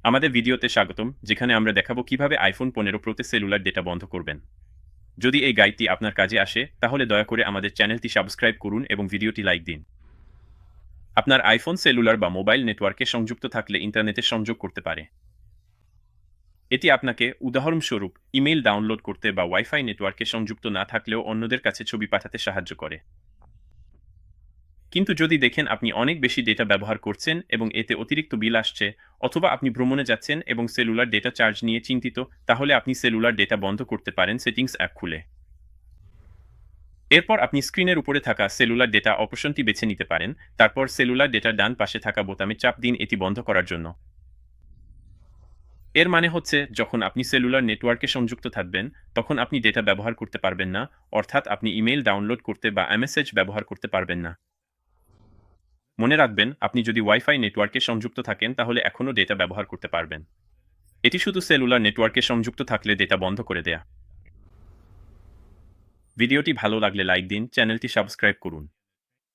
আমাদের ভিডিওতে স্বাগতম, যেখানে আমরা দেখাবো কিভাবে iPhone 15 Pro তে সেলুলার ডেটা বন্ধ করবেন। যদি এই গাইডটি আপনার কাজে আসে, তাহলে দয়া করে আমাদের চ্যানেলটি সাবস্ক্রাইব করুন এবং ভিডিওটি লাইক দিন। আপনার iPhone সেলুলার বা মোবাইল নেটওয়ার্কে সংযুক্ত থাকলে ইন্টারনেটে সংযোগ করতে পারে। এটি আপনাকে, উদাহরণস্বরূপ, ইমেইল ডাউনলোড করতে বা ওয়াইফাই নেটওয়ার্কে সংযুক্ত না থাকলেও অন্যদের কাছে ছবি পাঠাতে সাহায্য করে। কিন্তু যদি দেখেন আপনি অনেক বেশি ডেটা ব্যবহার করছেন এবং এতে অতিরিক্ত বিল আসছে, অথবা আপনি ভ্রমণে যাচ্ছেন এবং সেলুলার ডেটা চার্জ নিয়ে চিন্তিত, তাহলে আপনি সেলুলার ডেটা বন্ধ করতে পারেন সেটিংস অ্যাপ খুলে। এরপর আপনি স্ক্রিনের উপরে থাকা সেলুলার ডেটা অপশনটি বেছে নিতে পারেন। তারপর সেলুলার ডেটার ডান পাশে থাকা বোতামে চাপ দিন এটি বন্ধ করার জন্য। এর মানে হচ্ছে, যখন আপনি সেলুলার নেটওয়ার্কে সংযুক্ত থাকবেন, তখন আপনি ডেটা ব্যবহার করতে পারবেন না, অর্থাৎ আপনি ইমেইল ডাউনলোড করতে বা মেসেজ ব্যবহার করতে পারবেন না। মনে রাখবেন, আপনি যদি ওয়াইফাই নেটওয়ার্কে সংযুক্ত থাকেন তাহলে এখনও ডেটা ব্যবহার করতে পারবেন। এটি শুধু সেলুলার নেটওয়ার্কে সংযুক্ত থাকলে ডেটা বন্ধ করে দেয়া। ভিডিওটি ভালো লাগলে লাইক দিন, চ্যানেলটি সাবস্ক্রাইব করুন।